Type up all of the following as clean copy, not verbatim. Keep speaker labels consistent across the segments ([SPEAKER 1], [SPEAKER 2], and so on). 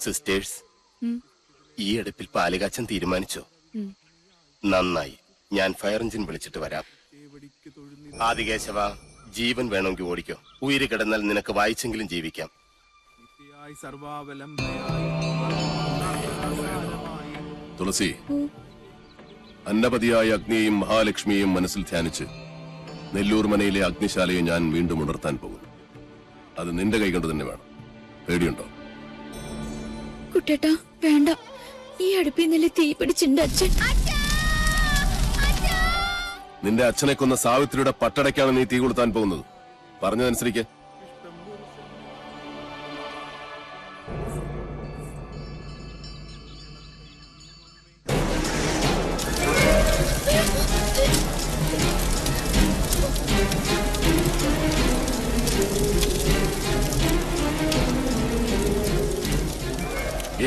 [SPEAKER 1] Sisters, ഈ അടുപ്പിൽ പാലുകാച്ചൻ തീരുമാനിച്ചോ? നന്നായി, ഞാൻ ഫയർ എഞ്ചിൻ വിളിച്ചിട്ട് വരാം. ആദികേശവ, ജീവൻ വേണമെങ്കിൽ ഓടിക്കോ. ഉയിര് കിടന്നാൽ നിനക്ക് വായിച്ചെങ്കിലും ജീവിക്കാം.
[SPEAKER 2] തുളസി, അന്നപതിയായ അഗ്നിയെയും മഹാലക്ഷ്മിയെയും മനസ്സിൽ ധ്യാനിച്ച് നെല്ലൂർ മനയിലെ അഗ്നിശാലയെ ഞാൻ വീണ്ടും ഉണർത്താൻ പോകുന്നു. അത് നിന്റെ കൈകൊണ്ട് തന്നെ വേണം. പേടിയുണ്ടോ?
[SPEAKER 3] കുട്ടേട്ടാ, വേണ്ട. ഈ അടുപ്പിൽ നില തീ പിടിച്ചിട്ടുണ്ട് അച്ഛൻ.
[SPEAKER 2] നിന്റെ അച്ഛനെ കൊന്ന സാവിത്രിയുടെ പട്ടടയ്ക്കാണ് നീ തീ കൊളുത്താൻ പോകുന്നത്. പറഞ്ഞതനുസരിക്ക്.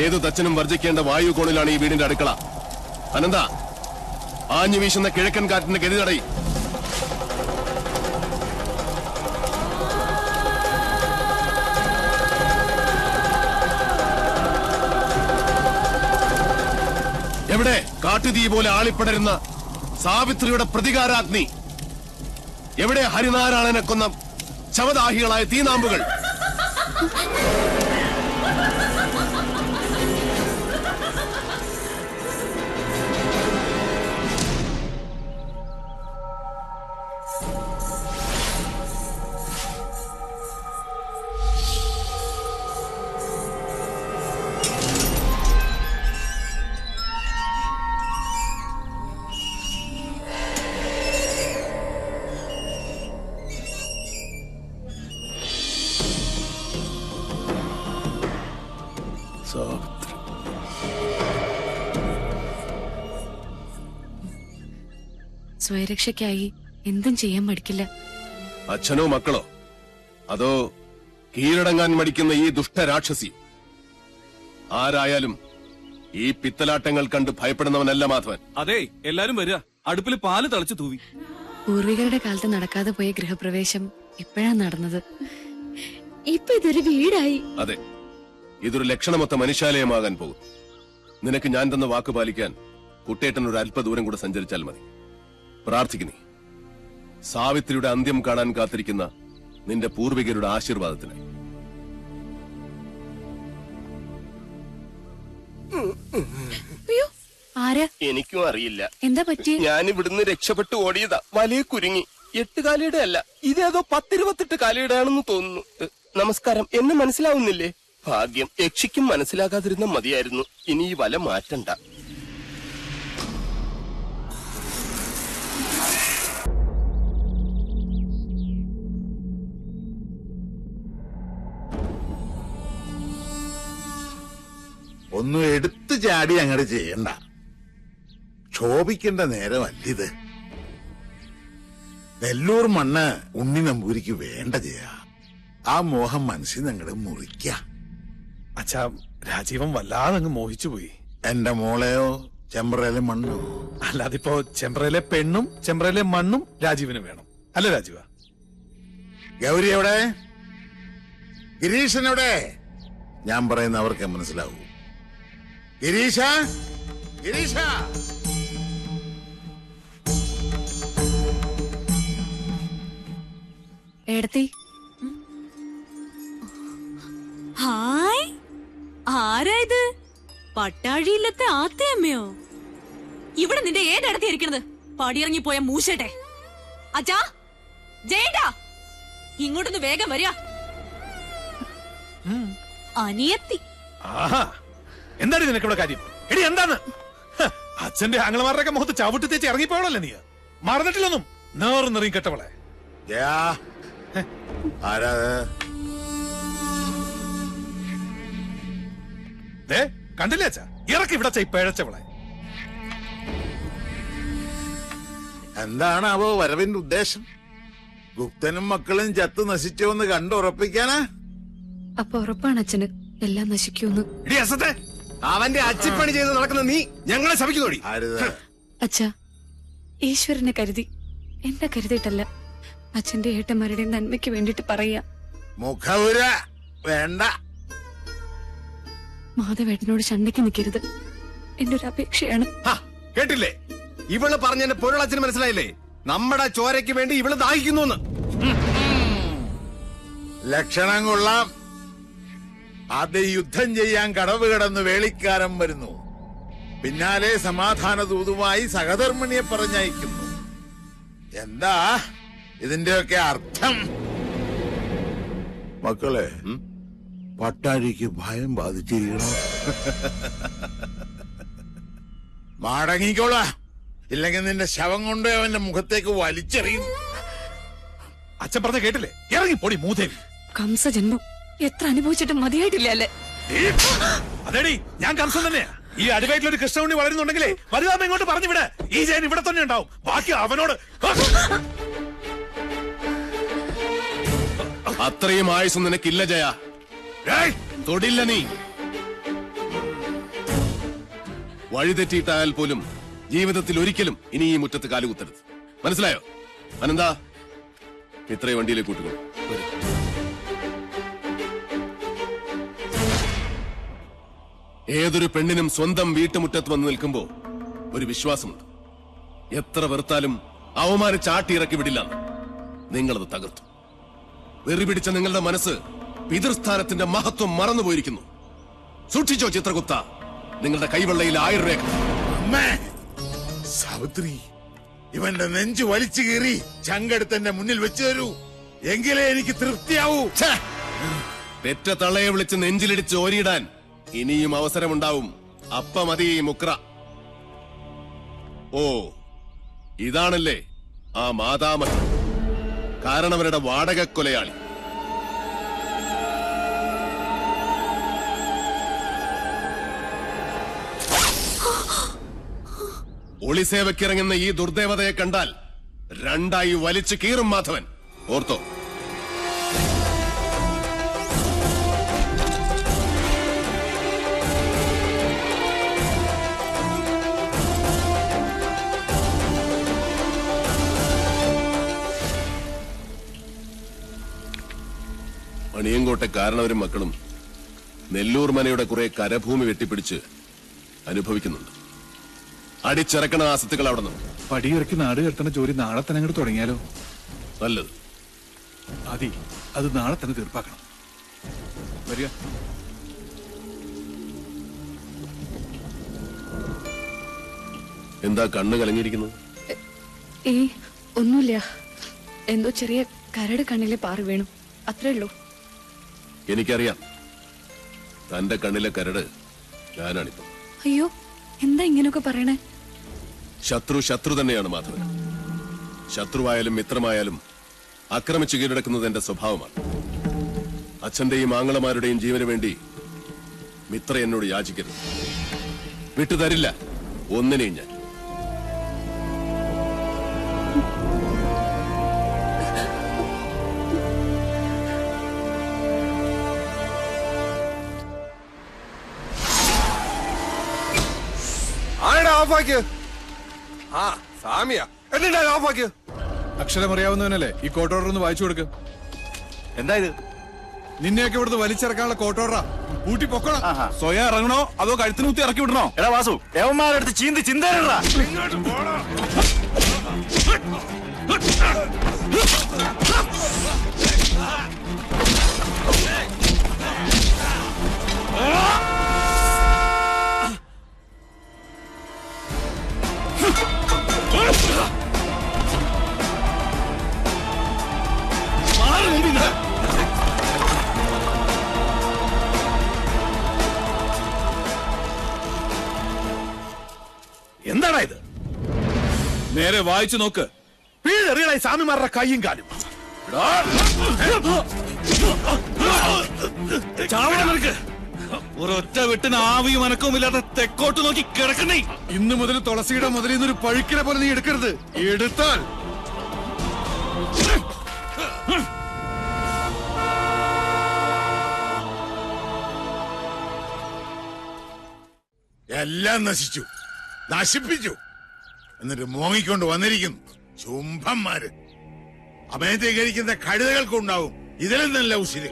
[SPEAKER 2] ഏതു തച്ചനും വർജിക്കേണ്ട വായു കോണിലാണ് ഈ വീടിന്റെ അടുക്കള. അനന്ത, ആഞ്ഞു വീശുന്ന കിഴക്കൻ കാറ്റിന്റെ ഗതി തടയി. എവിടെ കാട്ടുതീ പോലെ ആളിപ്പടരുന്ന സാവിത്രിയുടെ പ്രതികാരാഗ്നി? എവിടെ ഹരിനാരായണനെ കൊന്ന ശവദാഹികളായ തീനാമ്പുകൾ?
[SPEAKER 3] സ്വയരക്ഷയ്ക്കായി എന്തും ചെയ്യാൻ മടിക്കില്ല.
[SPEAKER 2] അച്ഛനോ മക്കളോ, അതോ കീഴടങ്ങാൻ മടിക്കുന്ന ഈ ദുഷ്ടരാക്ഷസി? ആരായാലും ഈ പിത്തലാട്ടങ്ങൾ കണ്ട് ഭയപ്പെടുന്നവനല്ല മാധവൻ.
[SPEAKER 4] അതെ, എല്ലാരും വരിക. അടുപ്പിൽ പാല് തളിച്ചു തൂവി.
[SPEAKER 3] പൂർവികരുടെ കാലത്ത് നടക്കാതെ പോയ ഗൃഹപ്രവേശം ഇപ്പോഴാണ് നടന്നത്. ഇപ്പൊ ഇതൊരു വീടായി.
[SPEAKER 2] അതെ, ഇതൊരു ലക്ഷണമൊത്ത മനുഷ്യാലയമാകാൻ പോകും. നിനക്ക് ഞാൻ തന്ന വാക്ക് പാലിക്കാൻ കുട്ടേട്ടൻ ഒരു അല്പദൂരം കൂടെ സഞ്ചരിച്ചാൽ മതി. പ്രാർത്ഥിക്കുന്നേ, സാവിത്രിയുടെ അന്ത്യം കാണാൻ കാത്തിരിക്കുന്ന നിന്റെ പൂർവികരുടെ ആശീർവാദത്തിന്.
[SPEAKER 1] എനിക്കും അറിയില്ല
[SPEAKER 3] എന്താ പറ്റി.
[SPEAKER 1] ഞാൻ ഇവിടുന്ന് രക്ഷപ്പെട്ടു ഓടിയതാ. വലിയ കുരുങ്ങി. 8 കാലയുടെ അല്ല, ഇതേതോ 10-28 കാലയുടെ ആണെന്ന് തോന്നുന്നു. നമസ്കാരം. എന്നെ മനസ്സിലാവുന്നില്ലേ? ഭാഗ്യം, യക്ഷിക്കും മനസ്സിലാകാതിരുന്ന മതിയായിരുന്നു. ഇനി ഈ വല മാറ്റണ്ട.
[SPEAKER 5] ഒന്നും എടുത്തു ചാടി അങ്ങോട്ട് ചെയ്യണ്ട. ക്ഷോഭിക്കേണ്ട നേരമല്ലിത്. നെല്ലൂർ മണ്ണ് ഉണ്ണി നമ്പൂരിക്ക് വേണ്ട ചെയ്യാ. ആ മോഹം മനസ്സിൽ അങ്ങോട്ട് മുറിക്ക.
[SPEAKER 6] അച്ഛാ, രാജീവൻ വല്ലാതെ അങ്ങ് മോഹിച്ചുപോയി.
[SPEAKER 5] എന്റെ മോളെയോ ചെമ്പ്രയിലെ മണ്ണോ?
[SPEAKER 6] അല്ലാതിപ്പോ ചെമ്പ്രയിലെ പെണ്ണും ചെമ്പ്രയിലെ മണ്ണും രാജീവിന് വേണം, അല്ല രാജീവ?
[SPEAKER 5] ഗൗരി എവിടെ? ഗിരീശൻ എവിടെ? ഞാൻ പറയുന്ന അവർക്ക് മനസ്സിലാവൂ. ഗിരീശ, ഗിരീശ!
[SPEAKER 3] ഏടത്തി,
[SPEAKER 7] ഹായ്, ആരാ ഇത്? പട്ടാഴിയില്ലത്തെ ആത്തയമ്മയോ? ഇവിടെ നിന്റെ ഏടത്തി ഇരിക്കണത്? പടിയിറങ്ങി പോയ മൂശട്ടെ. അച്ഛാ, ജയേട്ടാ, ഇങ്ങോട്ടൊന്ന് വേഗം വരിക. അനിയത്തി.
[SPEAKER 6] ആഹാ, എന്താണ് നിനക്കിവിടെ കാര്യം? എടി എന്താണ്? അച്ഛന്റെ ആംഗ്ലമാരുടെയൊക്കെ മുഖത്ത് ചവിട്ടി തേച്ച് ഇറങ്ങിപ്പോളല്ലേ നീ? മറന്നിട്ടില്ലൊന്നും. നേർന്നെറിയും കെട്ടവളെ.
[SPEAKER 5] ആരാ?
[SPEAKER 6] കണ്ടില്ലേ അച്ഛാ? ഇറക്കി ഇവിടെ പിഴച്ചവളെ.
[SPEAKER 5] എന്താണാവോ വരവിന്റെ ഉദ്ദേശം? ഗുപ്തനും മക്കളും ചത്തു നശിച്ചോന്ന് കണ്ടുറപ്പിക്കാനാ?
[SPEAKER 3] അപ്പൊ ഉറപ്പാണ് അച്ഛന് എല്ലാം നശിക്കൂന്ന്.
[SPEAKER 2] അവന്റെ അച്ചിപ്പണി ചെയ്ത് നടക്കുന്ന നീ ഞങ്ങളെ ശപിക്കുന്നോടി.
[SPEAKER 3] അച്ഛാ, ഈശ്വരനെ കരുതി, എന്നെ കരുതിയിട്ടല്ല. അച്ഛന്റെ ഏട്ടന്മാരുടെ നന്മയ്ക്ക് വേണ്ടിട്ട് പറയാ.
[SPEAKER 5] മുഖവുര വേണ്ട.
[SPEAKER 3] മാധവേട്ടനോട് ശണ്ടയ്ക്ക് നിൽക്കരുത്. എന്റെ ഒരു അപേക്ഷയാണ്.
[SPEAKER 2] കേട്ടില്ലേ? ഇവള് പറഞ്ഞതിന്റെ പൊരുളച്ഛന് മനസ്സിലായില്ലേ? നമ്മുടെ ചോരയ്ക്ക് വേണ്ടി ഇവള് ദാഹിക്കുന്നു.
[SPEAKER 5] ലക്ഷണം കൊള്ളാം. ആദ്യം യുദ്ധം ചെയ്യാൻ കടവ് കടന്ന് വേളിക്കാരൻ വരുന്നു, പിന്നാലെ സമാധാന ദൂതുമായി സഹധർമ്മിണിയെ പറഞ്ഞയക്കുന്നു. എന്താ ഇതിന്റെയൊക്കെ അർത്ഥം? മക്കളെ, പട്ടാഴിക്ക് ഭയം ബാധിച്ചിരിക്കണോ? മടങ്ങിക്കോളാ, ഇല്ലെങ്കിൽ നിന്റെ ശവം കൊണ്ട് അവന്റെ മുഖത്തേക്ക് വലിച്ചെറിയും.
[SPEAKER 6] അച്ഛൻ പറഞ്ഞ കേട്ടില്ലേ? ഇറങ്ങി പൊടി മൂദേവി.
[SPEAKER 3] കംസജന്മം എത്ര അനുഭവിച്ചിട്ടും മതിയായിട്ടില്ല അല്ലേ?
[SPEAKER 6] അതേടി, ഞാൻ കംസൻ തന്നെയാ. ഈ അടിവയറ്റിലൊരു കൃഷ്ണുണ്ണി വളരുന്നുണ്ടെങ്കിലേ വലുതാമ ഇങ്ങോട്ട് പറഞ്ഞു വിട. ഈ ജയൻ ഇവിടെ തന്നെ ഉണ്ടാവും. ബാക്കി അവനോട്.
[SPEAKER 2] അത്രയും ആയുസ് നിനക്കില്ല ജയ. തൊടില്ല നീ. വഴിതെറ്റിയിട്ടായാൽ പോലും ജീവിതത്തിൽ ഒരിക്കലും ഇനി ഈ മുറ്റത്ത് കാലുകുത്തരുത്. മനസ്സിലായോ? അനന്താ, ഇത്രയും വണ്ടിയിലേക്ക് കൂട്ടിക്കൊള്ളു. ഏതൊരു പെണ്ണിനും സ്വന്തം വീട്ടുമുറ്റത്ത് വന്ന് നിൽക്കുമ്പോ ഒരു വിശ്വാസമുണ്ട്. എത്ര വെറുത്താലും അവമാനിച്ചാട്ടിയിറക്കി വിടില്ല. നിങ്ങളത് തകർത്തു. വെറി പിടിച്ച നിങ്ങളുടെ മനസ്സ് പിതൃസ്ഥാനത്തിന്റെ മഹത്വം മറന്നുപോയിരിക്കുന്നു. സൂക്ഷിച്ചോ ചിത്രഗുപ്ത, നിങ്ങളുടെ കൈവെള്ളയിൽ 1000 രേഖ.
[SPEAKER 5] അമ്മേ, സാവിത്രി, ഇവന്റെ നെഞ്ചു വലിച്ചു കീറി ചങ്കെടുത്തെന്റെ മുന്നിൽ വെച്ചു തരൂ, എങ്കിലേ എനിക്ക് തൃപ്തിയാവൂ.
[SPEAKER 2] പെറ്റ തള്ളയെ വിളിച്ച് നെഞ്ചിലിടിച്ച് ഓരിയിടാൻ ഇനിയും അവസരമുണ്ടാവും. അപ്പ മതി മുക്ര. ഓ, ഇതാണല്ലേ ആ മാതാമഹൻ, കാരണവരുടെ വാടക കൊലയാളി. ഒളിസേവയ്ക്കിറങ്ങുന്ന ഈ ദുർദേവതയെ കണ്ടാൽ 2ആയി വലിച്ചു കീറും മാധവൻ. ഓർത്തോ? മണിയങ്കോട്ടെ കാരണവരും മക്കളും നെല്ലൂർ മനയുടെ കുറെ കരഭൂമി വെട്ടിപ്പിടിച്ച് അനുഭവിക്കുന്നുണ്ട്. അടിച്ചിറക്കണ ആസത്തുകൾ അവിടെ നിന്ന്.
[SPEAKER 6] പടിയിറക്കി നാട് കെട്ടണ ജോലി നാളെ തന്നെ അങ്ങോട്ട് തുടങ്ങിയാലോ?
[SPEAKER 2] നല്ലത്.
[SPEAKER 6] അതി, അത് നാളെ തന്നെ തീർപ്പാക്കണം. വരിക.
[SPEAKER 2] എന്താ കണ്ണ് കലങ്ങിയിരിക്കുന്നത്?
[SPEAKER 3] ഒന്നുമില്ല, എന്തോ ചെറിയ കരട് കണ്ണിലെ പാറി വീണു, അത്രേ ഉള്ളൂ.
[SPEAKER 2] എനിക്കറിയാം, തന്റെ കണ്ണിലെ കരട് ഞാനാണിപ്പോ.
[SPEAKER 3] അയ്യോ, എന്താ ഇങ്ങനെയൊക്കെ പറയണേ?
[SPEAKER 2] ശത്രു തന്നെയാണ് മാധവൻ. ശത്രുവായാലും മിത്രമായാലും ആക്രമിച്ചു കീഴടക്കുന്നത് എന്റെ സ്വഭാവമാണ്. അച്ഛന്റെയും ആങ്ങളമാരുടെയും ജീവന് വേണ്ടി മിത്ര എന്നോട് യാചിക്കരുത്. വിട്ടുതരില്ല ഒന്നിനെയും ഞാൻ.
[SPEAKER 6] അക്ഷരമറിയാവുന്നവനല്ലേ ഈ കോർട്ട് ഓർഡർ ഒന്ന് വായിച്ചു കൊടുക്ക്.
[SPEAKER 4] എന്താ ഇത്?
[SPEAKER 6] നിന്നെയൊക്കെ ഇവിടുന്ന് വലിച്ചിറക്കാനുള്ള കോർട്ട് ഓർഡറാ. കൂട്ടി പൊക്കണം.
[SPEAKER 4] സ്വയം ഇറങ്ങണോ അതോ കഴുത്തിന് കുത്തി ഇറക്കി വിടണോ? എടാ വാസു, യവന്മാരെടുത്ത് ചീന്തി ചിന്തയിടാ.
[SPEAKER 6] എന്താടാ ഇത്?
[SPEAKER 4] നേരെ വായിച്ചു നോക്ക്.
[SPEAKER 6] വീഴറിയടായി സ്വാമിമാരുടെ കൈയും കാലും.
[SPEAKER 4] ഒരൊറ്റ വെട്ടിന് ആവിയും അനക്കവും ഇല്ലാതെ തെക്കോട്ട് നോക്കി കിടക്കുന്നേ.
[SPEAKER 6] ഇന്ന് മുതൽ തുളസിയുടെ മുതലിൽ നിന്നൊരു പഴുക്കിനെ പോലെ നീ എടുക്കരുത്. എടുത്താൽ
[SPEAKER 5] എല്ലാം നശിച്ചു, നശിപ്പിച്ചു. എന്നിട്ട് മോങ്ങിക്കൊണ്ട് വന്നിരിക്കുന്നു ചുംബന്മാര്. അമയത്തെ കഴിക്കുന്ന കഴുതകൾക്കുണ്ടാവും ഇതിലും നല്ല ഉശിര്.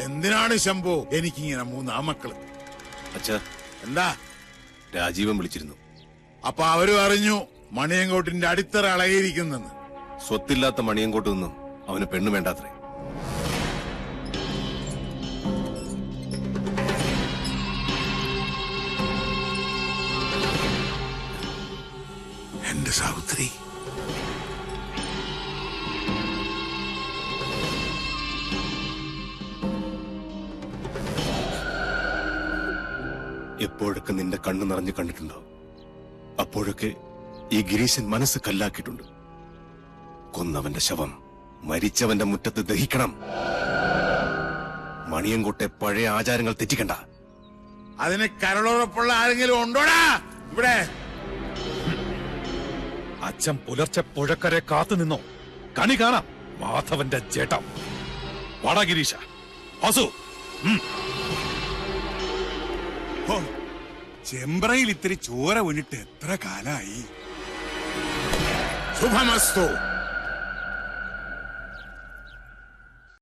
[SPEAKER 5] എന്തിനാണ് ശംഭോ എനിക്കിങ്ങനെ 3 ആമക്കള്?
[SPEAKER 2] അച്ഛാ,
[SPEAKER 5] എന്താ?
[SPEAKER 2] രാജീവൻ വിളിച്ചിരുന്നു.
[SPEAKER 5] അപ്പൊ അവരും അറിഞ്ഞു മണിയങ്കോട്ടിന്റെ അടിത്തറ അളകിയിരിക്കുന്നെന്ന്.
[SPEAKER 2] സ്വത്തില്ലാത്ത മണിയങ്കോട്ടൊന്നും അവന് പെണ്ണു വേണ്ടാത്രേ.
[SPEAKER 5] എന്റെ സാവിത്രി,
[SPEAKER 2] എപ്പോഴൊക്കെ നിന്റെ കണ്ണു നിറഞ്ഞു കണ്ടിട്ടുണ്ടോ അപ്പോഴൊക്കെ ഈ ഗിരീശൻ മനസ്സ് കല്ലാക്കിയിട്ടുണ്ട്. കൊന്നവന്റെ ശവം മരിച്ചവന്റെ മുറ്റത്ത് ദഹിക്കണം. മണിയങ്കോട്ടെ പഴയ ആചാരങ്ങൾ തെറ്റിക്കണ്ട.
[SPEAKER 5] അതിന് കരളുറപ്പുള്ള ആരെങ്കിലും ഉണ്ടോടാ ഇവിടെ?
[SPEAKER 6] അച്ഛൻ പുലർച്ചെ പുഴക്കരെ കാത്തു നിന്നോ? കണി കാണാം മാധവന്റെ ചേട്ടം. വാടാ ഗിരീശ. വാസു,
[SPEAKER 8] ചെമ്പ്രയിൽ ഇത്തിരി ചോര വീണിട്ട് എത്ര കാലായി.
[SPEAKER 5] ശുഭമസ്തു.